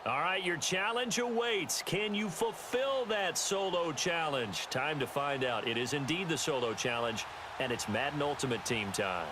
All right, your challenge awaits. Can you fulfill that solo challenge? Time to find out. It is indeed the solo challenge, and it's Madden Ultimate Team time.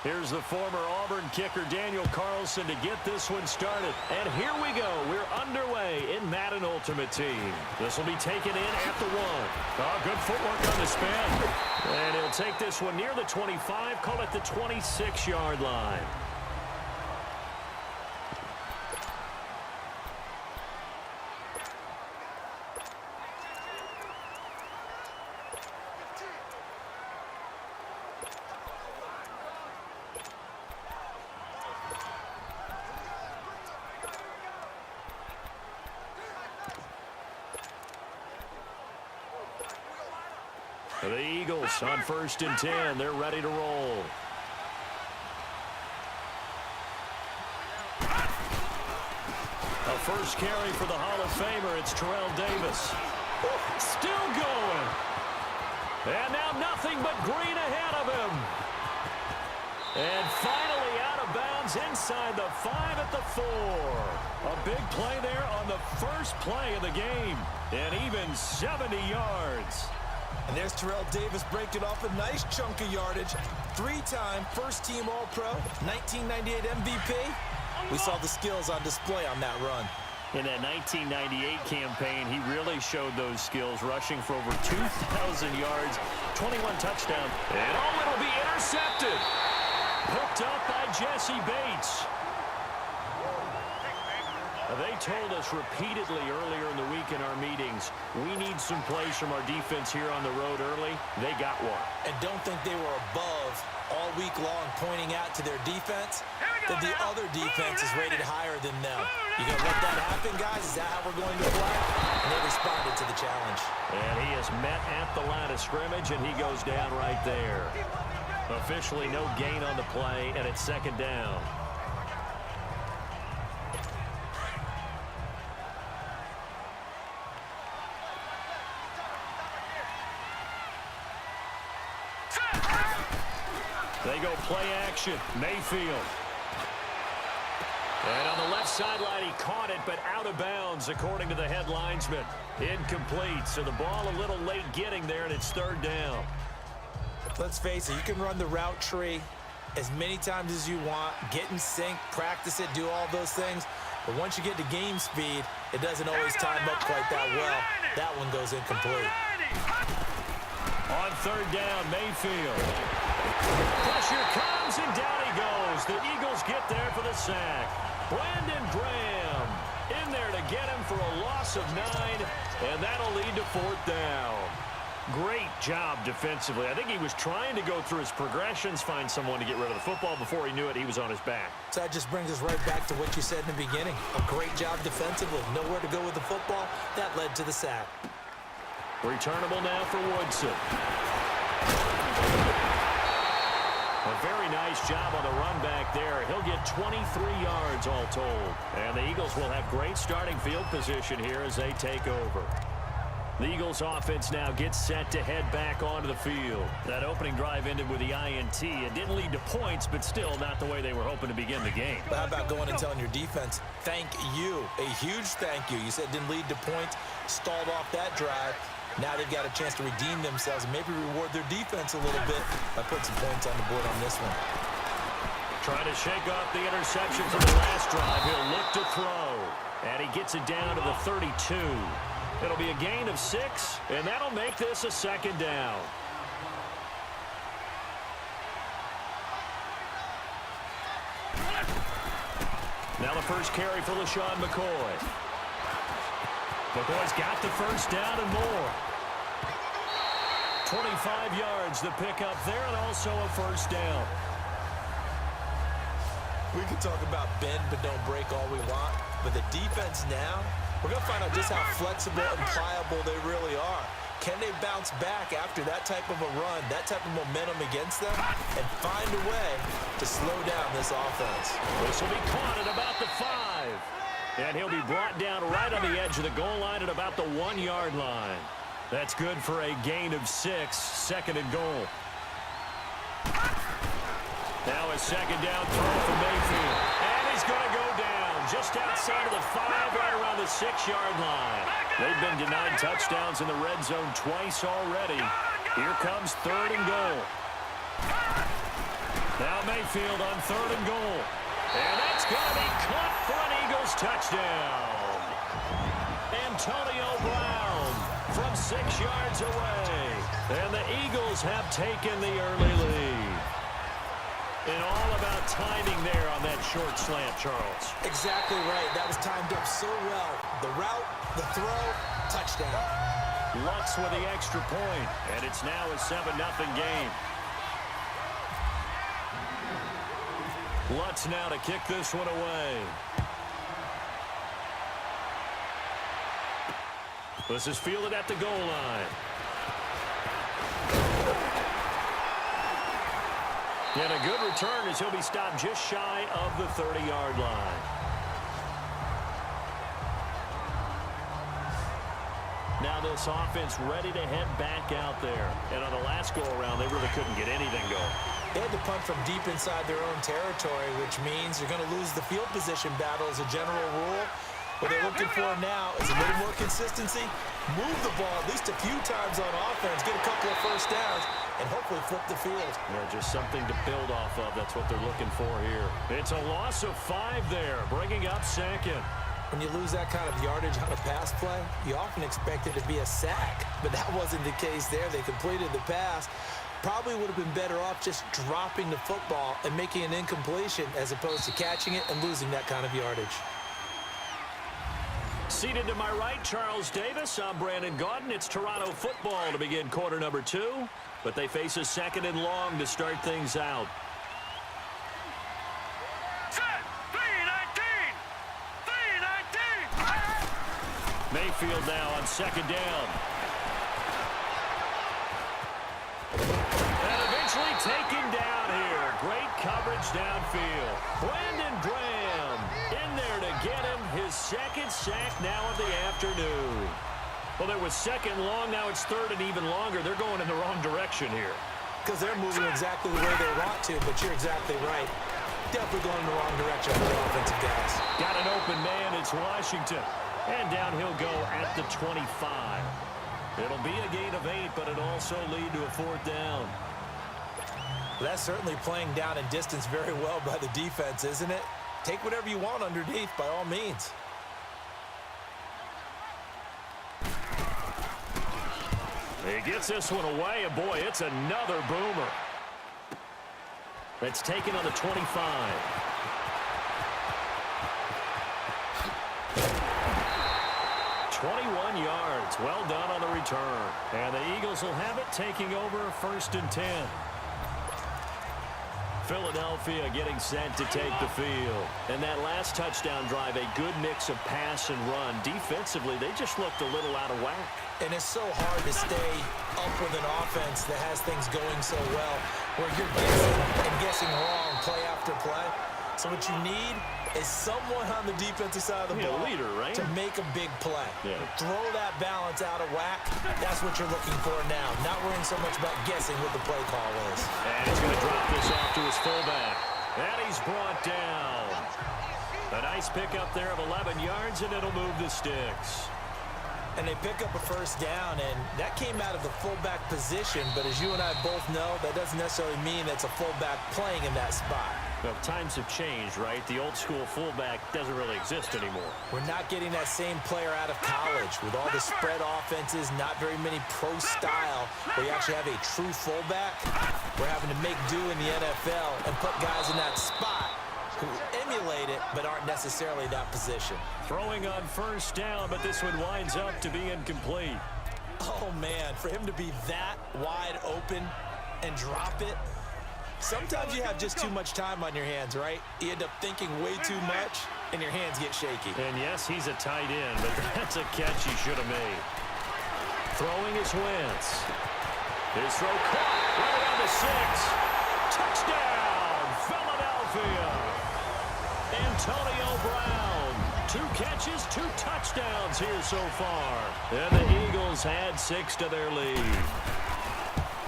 Here's the former Auburn kicker, Daniel Carlson, to get this one started. And here we go. We're underway in Madden Ultimate Team. This will be taken in at the 1. Oh, good footwork on the spin. And he'll take this one near the 25, call it the 26-yard line. The Eagles on 1st and 10. They're ready to roll. A first carry for the Hall of Famer. It's Terrell Davis. Still going. And now nothing but green ahead of him. And finally out of bounds inside the 5 at the 4. A big play there on the first play of the game. And even 70 yards. And there's Terrell Davis breaking off a nice chunk of yardage. 3-time first-team All-Pro, 1998 MVP. We saw the skills on display on that run. In that 1998 campaign, he really showed those skills, rushing for over 2,000 yards, 21 touchdowns. And it'll be intercepted. Hooked up by Jesse Bates. They told us repeatedly earlier in the week in our meetings, we need some plays from our defense here on the road early. They got one. And don't think they were above all week long pointing out to their defense that the other defense is rated higher than them. You gonna let that happen, guys? Is that how we're going to play? And they responded to the challenge. And he is met at the line of scrimmage, and he goes down right there. Officially no gain on the play, and it's 2nd down. They go play action. Mayfield. And on the left sideline, he caught it, but out of bounds, according to the head linesman. Incomplete, so the ball a little late getting there, and it's 3rd down. Let's face it, you can run the route tree as many times as you want, get in sync, practice it, do all those things. But once you get to game speed, it doesn't always time up quite that well. That one goes incomplete. On 3rd down, Mayfield. Pressure comes, and down he goes. The Eagles get there for the sack. Brandon Graham in there to get him for a loss of 9, and that'll lead to 4th down. Great job defensively. I think he was trying to go through his progressions, find someone to get rid of the football. Before he knew it, he was on his back. So that just brings us right back to what you said in the beginning. A great job defensively. Nowhere to go with the football. That led to the sack. Returnable now for Woodson. A very nice job on the run back there. He'll get 23 yards all told. And the Eagles will have great starting field position here as they take over. The Eagles offense now gets set to head back onto the field. That opening drive ended with the INT. It didn't lead to points, but still not the way they were hoping to begin the game. How about going and telling your defense, thank you, a huge thank you. You said it didn't lead to points, stalled off that drive. Now they've got a chance to redeem themselves and maybe reward their defense a little bit by putting some points on the board on this one. Trying to shake off the interception from the last drive. He'll look to throw. And he gets it down to the 32. It'll be a gain of 6, and that'll make this a 2nd down. Now the first carry for LaShawn McCoy. McCoy's got the first down and more. 25 yards the pickup there, and also a first down. We can talk about bend but don't break all we want, but the defense now, we're going to find out just how flexible and pliable they really are. Can they bounce back after that type of a run, that type of momentum against them, and find a way to slow down this offense? This will be caught at about the 5. And he'll be brought down right on the edge of the goal line at about the 1-yard line. That's good for a gain of 6, second and goal. Now a second down throw for Mayfield. And he's going to go down just outside of the 5, right around the 6-yard line. They've been denied touchdowns in the red zone twice already. Here comes 3rd and goal. Now Mayfield on 3rd and goal. And that's going to be caught for an Eagles touchdown. Antonio Brown from 6 yards away. And the Eagles have taken the early lead. And all about timing there on that short slant, Charles. Exactly right. That was timed up so well. The route, the throw, touchdown. Lutz with the extra point, and it's now a 7-0 game. Lutz now to kick this one away. This is fielded at the goal line. And a good return as he'll be stopped just shy of the 30-yard line. Now this offense ready to head back out there. And on the last go-around, they really couldn't get anything going. They had to punt from deep inside their own territory, which means you're going to lose the field position battle as a general rule. What they're looking for now is a little more consistency, move the ball at least a few times on offense, get a couple of first downs, and hopefully flip the field. Yeah, just something to build off of. That's what they're looking for here. It's a loss of 5 there, bringing up 2nd. When you lose that kind of yardage on a pass play, you often expect it to be a sack, but that wasn't the case there. They completed the pass. Probably would have been better off just dropping the football and making an incompletion as opposed to catching it and losing that kind of yardage. Seated to my right, Charles Davis. I'm Brandon Gaudin. It's Toronto football to begin quarter number 2, but they face a 2nd and long to start things out. Mayfield now on 2nd down. And eventually taken down here. Great coverage downfield. Brandon Graham in there to get him his 2nd sack now of the afternoon. Well, there was 2nd long. Now it's 3rd and even longer. They're going in the wrong direction here. Because they're moving exactly the way they want to, but you're exactly right. Definitely going in the wrong direction for the offensive guys. Got an open man. It's Washington. And down he'll go at the 25. It'll be a gain of 8, but it'll also lead to a 4th down. That's certainly playing down in distance very well by the defense, isn't it? Take whatever you want underneath, by all means. He gets this one away, and boy, it's another boomer. It's taken on the 25. 21 yards. Well done on the return. And the Eagles will have it, taking over 1st and 10. Philadelphia getting set to take the field. And that last touchdown drive, a good mix of pass and run. Defensively, they just looked a little out of whack. And it's so hard to stay up with an offense that has things going so well, where you're guessing and guessing wrong play after play. So what you need is someone on the defensive side of the ball, leader, right? to make a big play. Yeah. Throw that balance out of whack. That's what you're looking for now. Not worrying so much about guessing what the play call is. And he's going to drop this off to his fullback. And he's brought down. A nice pickup there of 11 yards, and it'll move the sticks. And they pick up a first down, and that came out of the fullback position. But as you and I both know, that doesn't necessarily mean it's a fullback playing in that spot. Well, times have changed, right? The old-school fullback doesn't really exist anymore. We're not getting that same player out of college. With all the spread offenses, not very many pro style, where you actually have a true fullback. We're having to make do in the NFL and put guys in that spot who emulate it but aren't necessarily in that position. Throwing on first down, but this one winds up to be incomplete. Oh, man, for him to be that wide open and drop it. Sometimes you have just too much time on your hands, right? You end up thinking way too much, and your hands get shaky. And yes, he's a tight end, but that's a catch he should have made. Throwing his Wentz. His throw caught right around the 6. Touchdown, Philadelphia. Antonio Brown 2 catches, 2 touchdowns here so far. And the Eagles add 6 to their lead.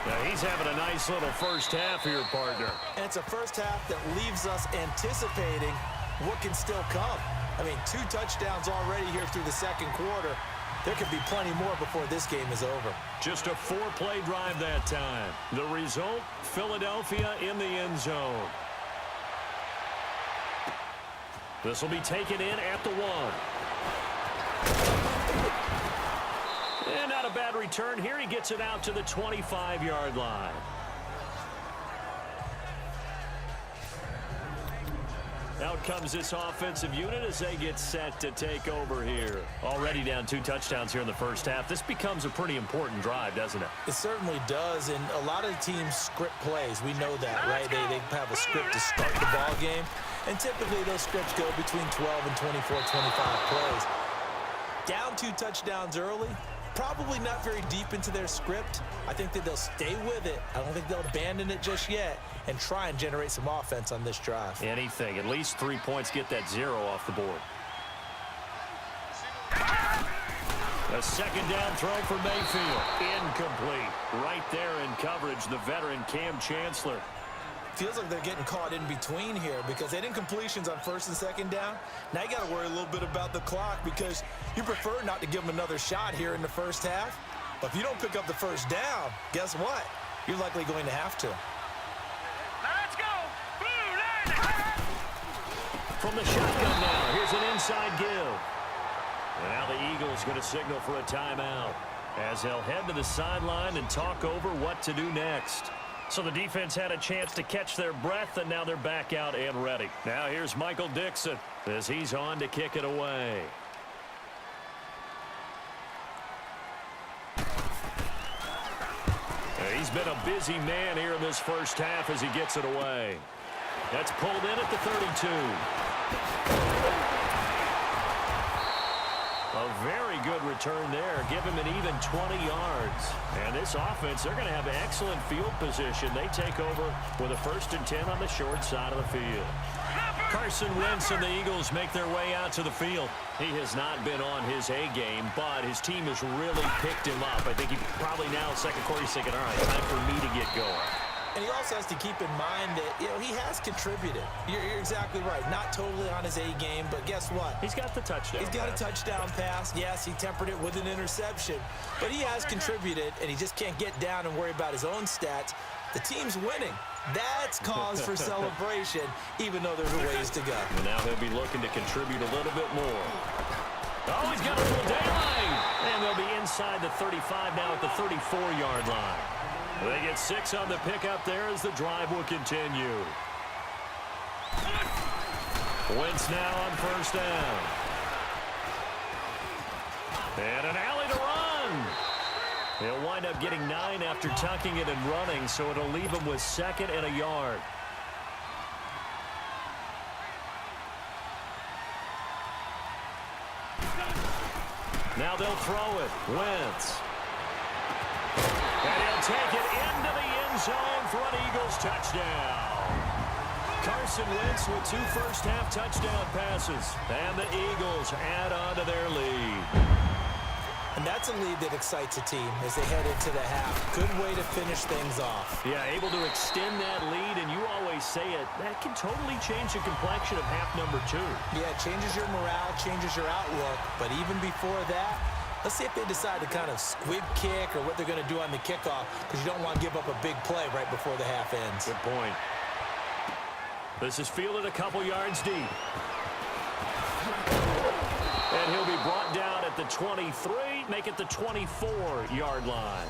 Now he's having a nice little first half here, partner. And it's a first half that leaves us anticipating what can still come. I mean, 2 touchdowns already here through the second quarter. There could be plenty more before this game is over. Just a 4-play drive that time. The result, Philadelphia in the end zone. This will be taken in at the 1. And not a bad return here. He gets it out to the 25-yard line. Out comes this offensive unit as they get set to take over here. Already down 2 touchdowns here in the first half. This becomes a pretty important drive, doesn't it? It certainly does, and a lot of teams script plays. We know that, right? They have a script to start the ball game, and typically those scripts go between 12 and 24, 25 plays. Down 2 touchdowns early, probably not very deep into their script. I think that they'll stay with it. I don't think they'll abandon it just yet and try and generate some offense on this drive. Anything. At least 3 points, get that 0 off the board. A second down throw for Mayfield. Incomplete. Right there in coverage, the veteran Cam Chancellor. Feels like they're getting caught in between here because they didn't completions on first and second down. Now you got to worry a little bit about the clock because you prefer not to give them another shot here in the first half. But if you don't pick up the first down, guess what? You're likely going to have to. Let's go! From the shotgun now, here's an inside give. And now the Eagles going to signal for a timeout as they'll head to the sideline and talk over what to do next. So the defense had a chance to catch their breath, and now they're back out and ready. Now here's Michael Dixon as he's on to kick it away. He's been a busy man here in this first half as he gets it away. That's pulled in at the 32. A very good return there. Give him an even 20 yards. And this offense, they're going to have excellent field position. They take over with a 1st and 10 on the short side of the field. Carson Wentz and the Eagles make their way out to the field. He has not been on his A game, but his team has really picked him up. I think he probably now, second quarter, he's thinking, all right, time for me to get going. And he also has to keep in mind that, he has contributed. You're exactly right. Not totally on his A game, but guess what? He's got the touchdown. He's got a touchdown pass. Yes, he tempered it with an interception. But he has contributed, and he just can't get down and worry about his own stats. The team's winning. That's cause for celebration, even though there's a ways to go. And now he'll be looking to contribute a little bit more. Oh, he's got a little daylight. And they'll be inside the 35 now at the 34-yard line. They get 6 on the pickup there as the drive will continue. Wentz now on first down. And an alley to run. He'll wind up getting 9 after tucking it and running, so it'll leave him with 2nd and a yard. Now they'll throw it. Wentz. And he'll take it into the end zone for an Eagles touchdown. Carson Wentz with 2 first-half touchdown passes. And the Eagles add on to their lead. And that's a lead that excites a team as they head into the half. Good way to finish things off. Yeah, able to extend that lead, and you always say it, that can totally change the complexion of half number 2. Yeah, it changes your morale, changes your outlook. But even before that, let's see if they decide to kind of squib kick or what they're going to do on the kickoff, because you don't want to give up a big play right before the half ends. Good point. This is fielded a couple yards deep. And he'll be brought down at the 23, make it the 24-yard line.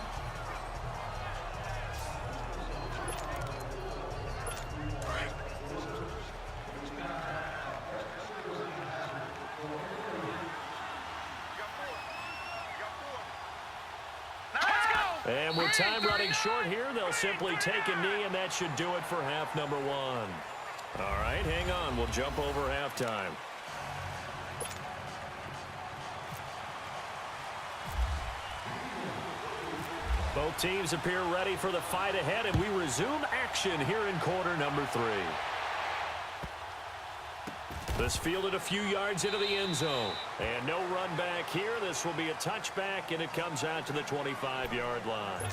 And with time running short here, they'll simply take a knee, and that should do it for half number 1. All right, hang on. We'll jump over halftime. Both teams appear ready for the fight ahead, and we resume action here in quarter number 3. This fielded a few yards into the end zone. And no run back here. This will be a touchback, and it comes out to the 25-yard line.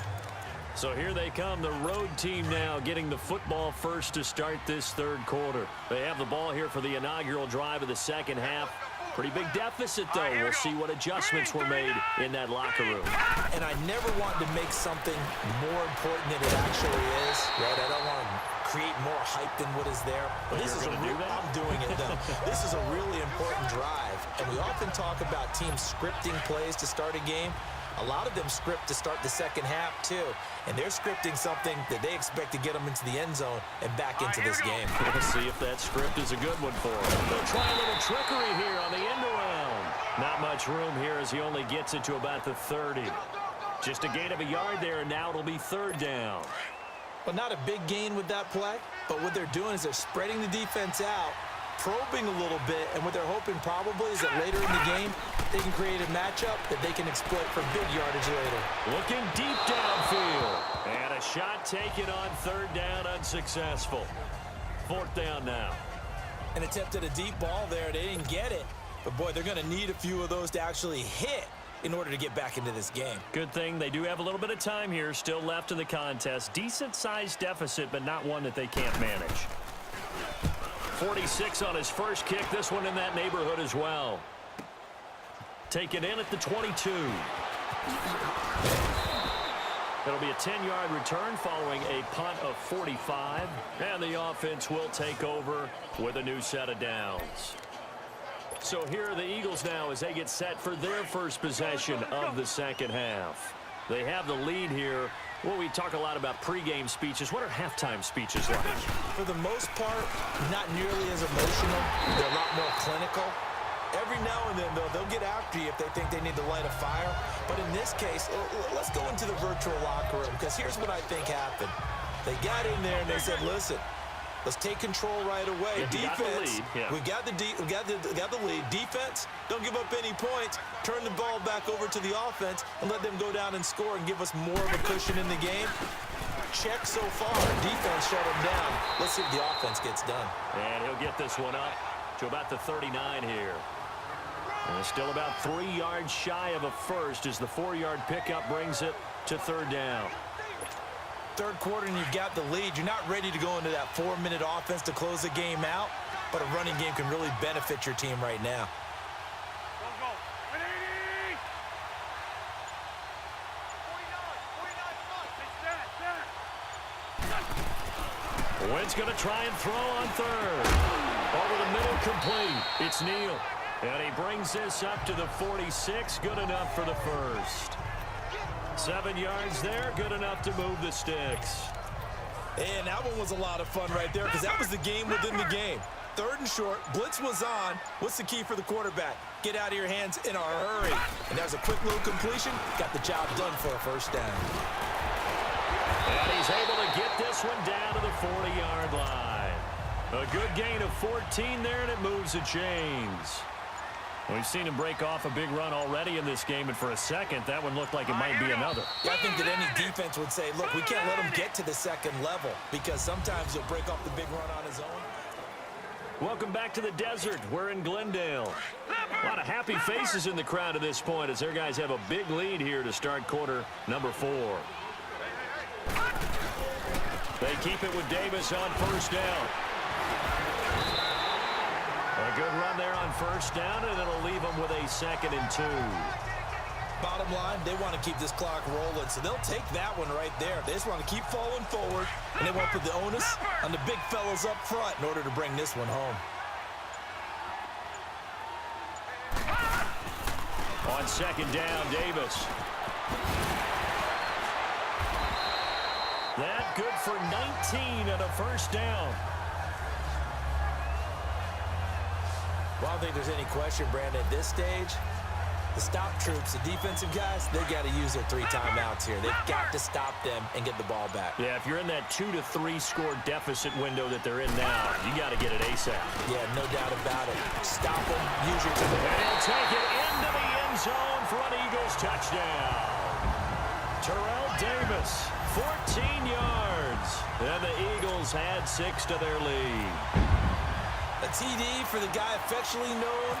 So here they come, the road team now getting the football first to start this third quarter. They have the ball here for the inaugural drive of the second half. Pretty big deficit, though. We'll see what adjustments were made in that locker room. And I never want to make something more important than it actually is, right? I don't want to create more hype than what is there. But this is I'm doing it, though. This is a really important drive. And we often talk about teams scripting plays to start a game. A lot of them script to start the second half, too. And they're scripting something that they expect to get them into the end zone and back into this game. We'll see if that script is a good one for them. They'll try a little trickery here on the end around. Not much room here as he only gets it to about the 30. Just a gain of a yard there, and now it'll be third down. Well, not a big gain with that play, but what they're doing is they're spreading the defense out, probing a little bit, and what they're hoping probably is that later in the game, they can create a matchup that they can exploit for big yardage later. Looking deep downfield. And a shot taken on third down, unsuccessful. Fourth down now. An attempt at a deep ball there. They didn't get it. But, boy, they're going to need a few of those to actually hit in order to get back into this game. Good thing they do have a little bit of time here still left in the contest. Decent-sized deficit, but not one that they can't manage. 46 on his first kick. This one in that neighborhood as well. Taken in at the 22. It'll be a 10-yard return following a punt of 45. And the offense will take over with a new set of downs. So here are the Eagles now as they get set for their first possession of the second half. They have the lead here. Well, we talk a lot about pregame speeches. What are halftime speeches like? For the most part, not nearly as emotional. They're a lot more clinical. Every now and then, though, they'll get after you if they think they need to light a fire. But in this case, let's go into the virtual locker room, because here's what I think happened. They got in there and they said, listen, let's take control right away. Defense, we got the lead. Defense, don't give up any points. Turn the ball back over to the offense and let them go down and score and give us more of a cushion in the game. Check so far. Defense shut them down. Let's see if the offense gets done. And he'll get this one up to about the 39 here. And still about 3 yards shy of a first as the 4-yard pickup brings it to third down. Third quarter and you've got the lead. You're not ready to go into that 4-minute offense to close the game out, but a running game can really benefit your team right now. Wentz going to try and throw on third. Over the middle, complete. It's Neal. And he brings this up to the 46. Good enough for the first. 7 yards there. Good enough to move the sticks. And that one was a lot of fun right there because that was the game within the game. Third and short. Blitz was on. What's the key for the quarterback? Get out of your hands in a hurry. And that was a quick little completion. Got the job done for a first down. And he's able to get this one down to the 40-yard line. A good gain of 14 there, and it moves the chains. We've seen him break off a big run already in this game, and for a second, that one looked like it might be another. Yeah, I think that any defense would say, look, we can't let him get to the second level because sometimes he'll break off the big run on his own. Welcome back to the desert. We're in Glendale. A lot of happy faces in the crowd at this point as their guys have a big lead here to start quarter number 4. They keep it with Davis on first down. A good run there on first down, and it'll leave them with a 2nd and 2. Bottom line, they want to keep this clock rolling, so they'll take that one right there. They just want to keep falling forward, and they want to put the onus on the big fellas up front in order to bring this one home. On second down, Davis. That good for 19 and a first down. Well, I don't think there's any question, Brandon, at this stage, the stop troops, the defensive guys, they've got to use their 3 timeouts here. They've got to stop them and get the ball back. Yeah, if you're in that 2 to 3 score deficit window that they're in now, you got to get it ASAP. Yeah, no doubt about it. Stop them, use your time. And he'll take it into the end zone for an Eagles touchdown. Terrell Davis, 14 yards. And the Eagles had 6 to their lead. A TD for the guy affectionately known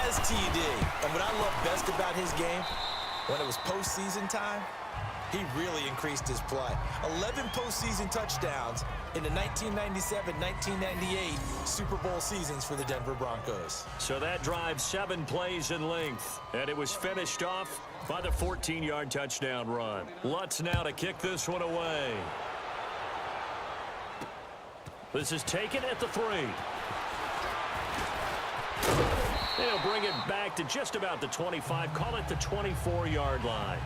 as TD. And what I love best about his game, when it was postseason time, he really increased his play. 11 postseason touchdowns in the 1997-1998 Super Bowl seasons for the Denver Broncos. So that drive 7 plays in length, and it was finished off by the 14-yard touchdown run. Lutz now to kick this one away. This is taken at the 3. They'll bring it back to just about the 25. Call it the 24-yard line.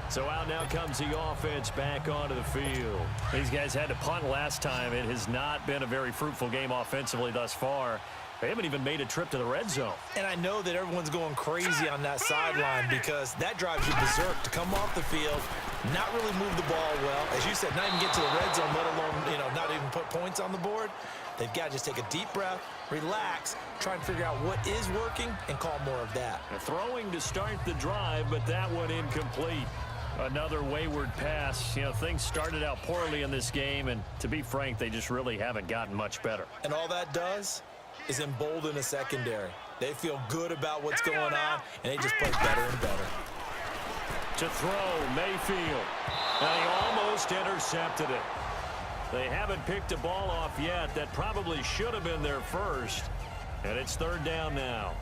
So out now comes the offense back onto the field. These guys had to punt last time. It has not been a very fruitful game offensively thus far. They haven't even made a trip to the red zone. And I know that everyone's going crazy on that sideline because that drives you berserk to come off the field, not really move the ball well. As you said, not even get to the red zone, let alone, not even put points on the board. They've got to just take a deep breath, relax, try and figure out what is working, and call more of that. Throwing to start the drive, but that one incomplete. Another wayward pass. Things started out poorly in this game, and to be frank, they just really haven't gotten much better. And all that does is embolden a secondary. They feel good about what's going on, and they just play better and better. To throw, Mayfield. And he almost intercepted it. They haven't picked a ball off yet. That probably should have been their first. And it's 3rd down now.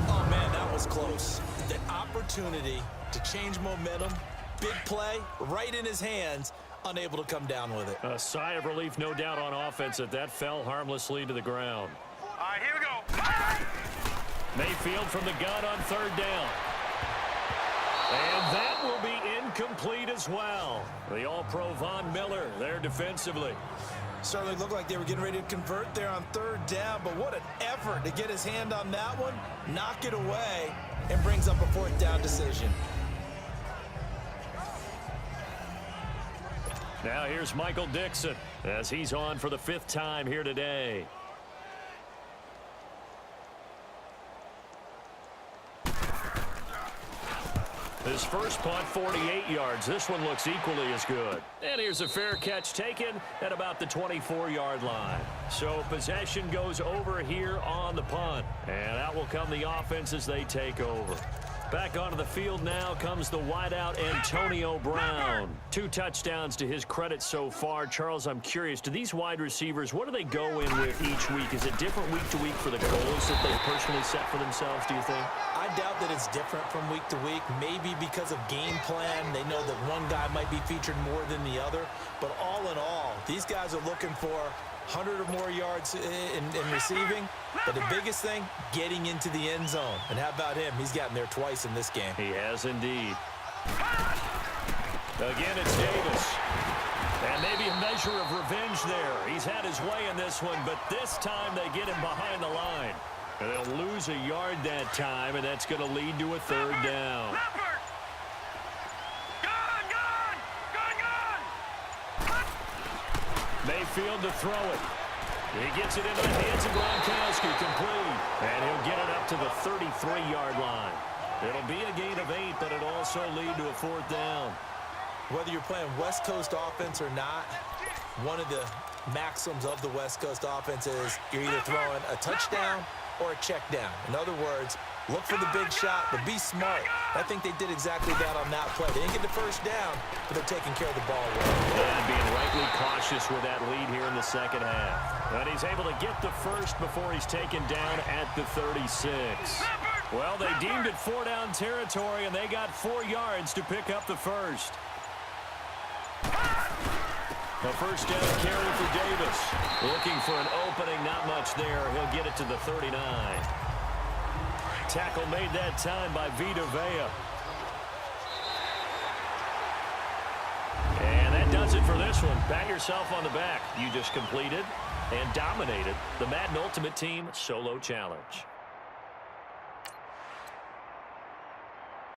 Oh, man, that was close. That opportunity to change momentum, big play, right in his hands, unable to come down with it. A sigh of relief, no doubt, on offense that fell harmlessly to the ground. All right, here we go. Mayfield from the gun on 3rd down. And that will be incomplete as well. The All-Pro Von Miller there defensively. Certainly looked like they were getting ready to convert there on 3rd down, but what an effort to get his hand on that one, knock it away, and brings up a 4th down decision. Now here's Michael Dixon as he's on for the 5th time here today. His first punt, 48 yards. This one looks equally as good. And here's a fair catch taken at about the 24-yard line. So possession goes over here on the punt. And out will come the offense as they take over. Back onto the field now comes the wideout Antonio Brown. 2 touchdowns to his credit so far. Charles, I'm curious, do these wide receivers, what do they go in with each week? Is it different week to week for the goals that they personally set for themselves, do you think? I doubt that it's different from week to week, maybe because of game plan. They know that one guy might be featured more than the other. But all in all, these guys are looking for 100 or more yards in receiving. But the biggest thing, getting into the end zone. And how about him? He's gotten there twice in this game. He has indeed. Again, it's Davis. And maybe a measure of revenge there. He's had his way in this one, but this time they get him behind the line. And they'll lose a yard that time, and that's going to lead to a 3rd down. Mayfield to throw it. He gets it into the hands of Gronkowski, complete. And he'll get it up to the 33-yard line. It'll be a gain of 8, but it'll also lead to a 4th down. Whether you're playing West Coast offense or not, one of the maxims of the West Coast offense is you're either throwing a touchdown or a check down. In other words, look for the big shot, but be smart. I think they did exactly that on that play. They didn't get the first down, but they're taking care of the ball well. And being rightly cautious with that lead here in the second half. And he's able to get the first before he's taken down at the 36. Well, they deemed it 4-down territory, and they got 4 yards to pick up the first. A first down carry for Davis. Looking for an opening, not much there. He'll get it to the 39. Tackle made that time by Vita Vea. And that does it for this one. Pat yourself on the back. You just completed and dominated the Madden Ultimate Team Solo Challenge.